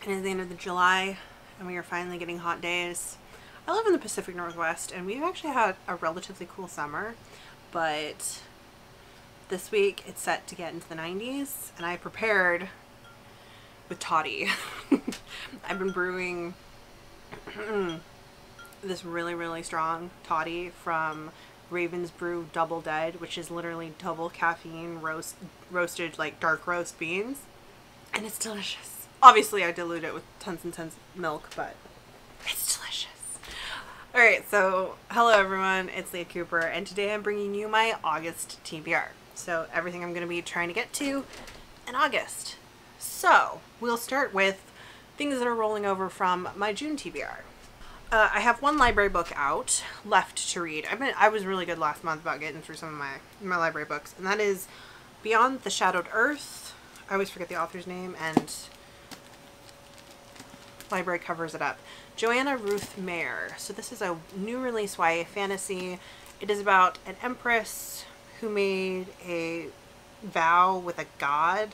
It is the end of July and we are finally getting hot days. I live in the Pacific Northwest and we've actually had a relatively cool summer, but this week it's set to get into the 90s and I prepared with toddy. I've been brewing this really strong toddy from Raven's Brew Double Dead, which is literally double caffeine roasted like dark roast beans, and it's delicious. Obviously I dilute it with tons and tons of milk, but it's delicious. Alright, so hello everyone, it's Leah Cooper, and today I'm bringing you my August TBR. So everything I'm going to be trying to get to in August. So we'll start with things that are rolling over from my June TBR. I have one library book out left to read. I was really good last month about getting through some of my library books, and that is Beyond the Shadowed Earth. I always forget the author's name, and library covers it up. Joanna Ruth Mayer. So this is a new release YA fantasy. It is about an empress who made a vow with a god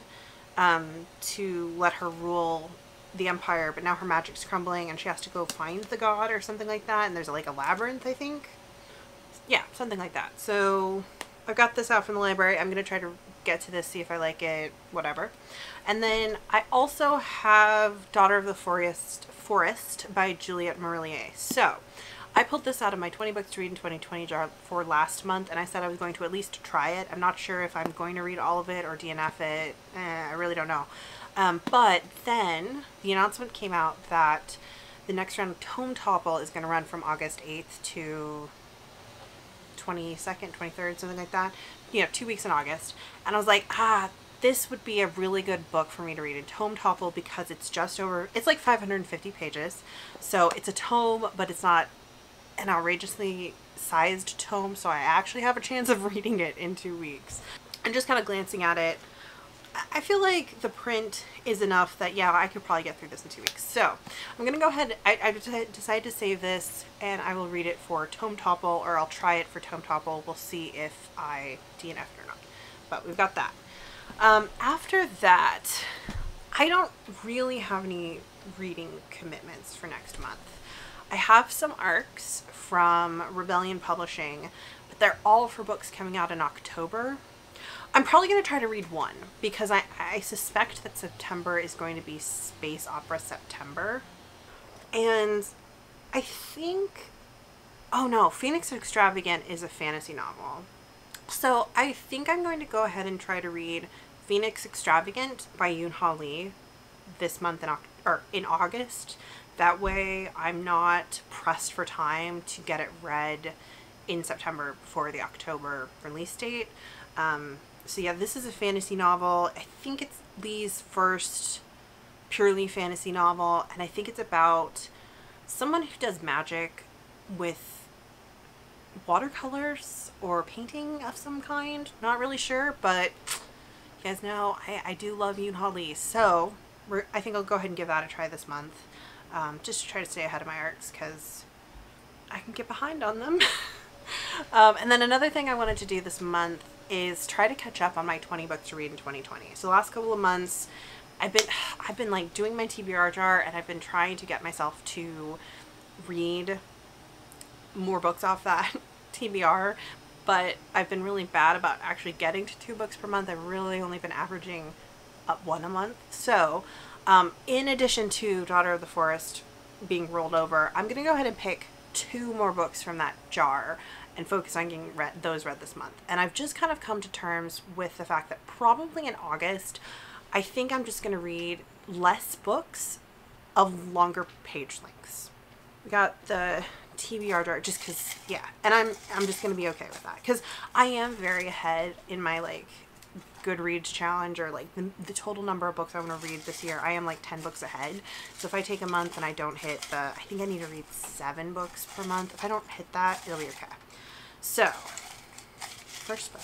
to let her rule the empire, but now her magic's crumbling and she has to go find the god or something like that, and there's like a labyrinth, I think. Yeah, something like that. So I've got this out from the library. I'm gonna try to get to this, see if I like it, whatever. And then I also have Daughter of the Forest by Juliette Marillier. So I pulled this out of my 20 books to read in 2020 jar for last month, and I said I was going to at least try it. I'm not sure if I'm going to read all of it or DNF it. I really don't know. But then the announcement came out that the next round of Tome Topple is going to run from August 8th to 22nd, 23rd, something like that. You know, 2 weeks in August. And I was like, this would be a really good book for me to read in Tome Topple because it's just over, it's like 550 pages. So it's a tome, but it's not an outrageously sized tome. So I actually have a chance of reading it in 2 weeks. And just kind of glancing at it, I feel like the print is enough that, yeah, I could probably get through this in 2 weeks. So I'm going to go ahead. I decided to save this and I will read it for Tome Topple, or I'll try it for Tome Topple. We'll see if I DNF it or not. But we've got that. After that, I don't really have any reading commitments for next month. I have some ARCs from Rebellion Publishing, but they're all for books coming out in October. I'm probably going to try to read one because I suspect that September is going to be Space Opera September. And I think, oh no, Phoenix Extravagant is a fantasy novel. So I think I'm going to go ahead and try to read Phoenix Extravagant by Yoon-Ha Lee this month in August. That way I'm not pressed for time to get it read in September before the October release date. So yeah, this is a fantasy novel. I think it's Lee's first purely fantasy novel, and I think it's about someone who does magic with watercolors or painting of some kind. Not really sure, but you guys know I do love Yoon-Ha Lee, so I think I'll go ahead and give that a try this month, just to try to stay ahead of my arcs because I can get behind on them. And then another thing I wanted to do this month is try to catch up on my 20 books to read in 2020. So the last couple of months I've been like doing my TBR jar, and I've been trying to get myself to read more books off that TBR, but I've been really bad about actually getting to 2 books per month. I've really only been averaging up 1 a month. So in addition to Daughter of the Forest being rolled over, I'm gonna go ahead and pick 2 more books from that jar and focus on getting those read this month. And I've just kind of come to terms with the fact that probably in August, I think I'm just going to read less books of longer page lengths. We got the TBR jar just because, yeah, and I'm just going to be okay with that because I am very ahead in my like Goodreads challenge, or like the total number of books I want to read this year. I am like 10 books ahead. So if I take a month and I don't hit I think I need to read 7 books per month. If I don't hit that, it'll be okay. So, first book.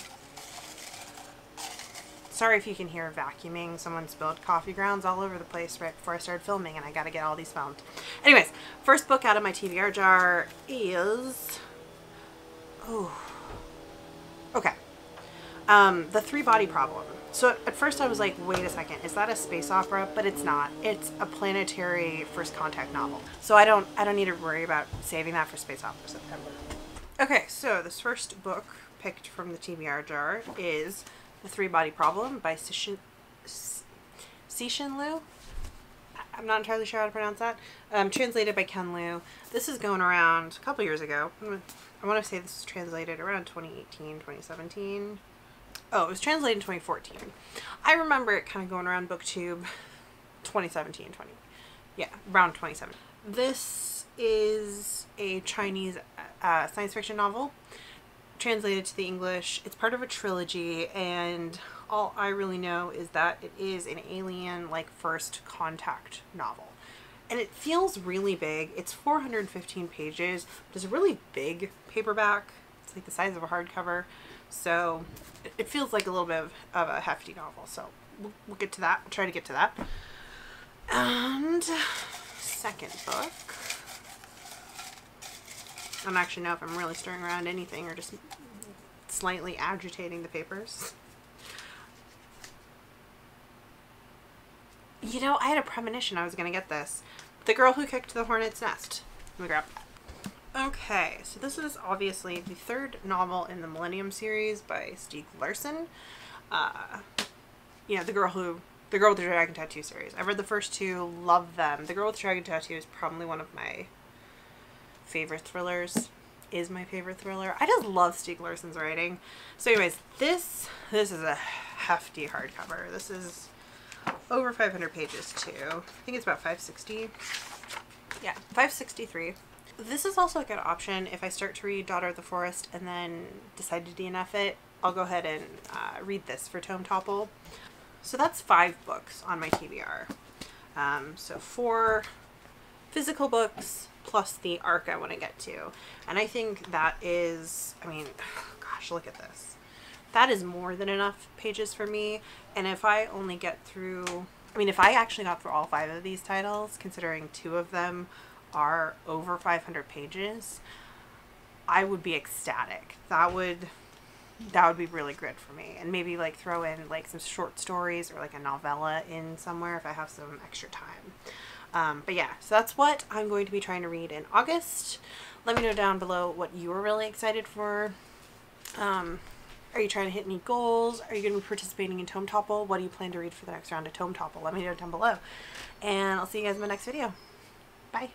Sorry if you can hear vacuuming. Someone spilled coffee grounds all over the place right before I started filming, and I gotta get all these filmed. Anyways, first book out of my TBR jar is... oh. Okay. The Three Body Problem So at first I was like, wait a second, is that a space opera? But it's not. It's a planetary first contact novel. So I don't need to worry about saving that for space opera September. Okay, so this first book picked from the TBR jar is The Three-Body Problem by Cixin Liu. I'm not entirely sure how to pronounce that. Translated by Ken Liu. This is going around a couple years ago. I want to say this was translated around 2018, 2017. Oh, it was translated in 2014. I remember it kind of going around booktube 2017, around 2017. This is a Chinese science fiction novel translated to the English. It's part of a trilogy, and all I really know is that it is an alien like first contact novel. And it feels really big. It's 415 pages, but it's a really big paperback. It's like the size of a hardcover. So it feels like a little bit of a hefty novel. So we'll get to that. We'll try to get to that. And second book. I don't actually know if I'm really stirring around anything or just slightly agitating the papers. You know, I had a premonition I was going to get this. The Girl Who Kicked the Hornet's Nest. Let me grab that. Okay, so this is obviously the third novel in the Millennium series by Stieg Larsson. You know, the Girl with the Dragon Tattoo series. I've read the first two, love them. The Girl with the Dragon Tattoo is probably one of my favorite thrillers. Is my favorite thriller. I just love Stieg Larsson's writing. So anyways, this is a hefty hardcover. This is over 500 pages too. I think it's about 560. Yeah, 563. This is also a good option if I start to read Daughter of the Forest and then decide to DNF it. I'll go ahead and read this for Tome Topple. So that's 5 books on my TBR. So 4 physical books plus the arc I want to get to. And I think that is, I mean, gosh, look at this. That is more than enough pages for me. And if I only get through, I mean, if I actually got through all 5 of these titles, considering 2 of them are over 500 pages, I would be ecstatic. That would be really good for me. And maybe like throw in like some short stories or like a novella in somewhere if I have some extra time. But yeah, so that's what I'm going to be trying to read in August. Let me know down below what you are really excited for. Are you trying to hit any goals? Are you going to be participating in Tome Topple? What do you plan to read for the next round of Tome Topple? Let me know down below. And I'll see you guys in my next video. Bye.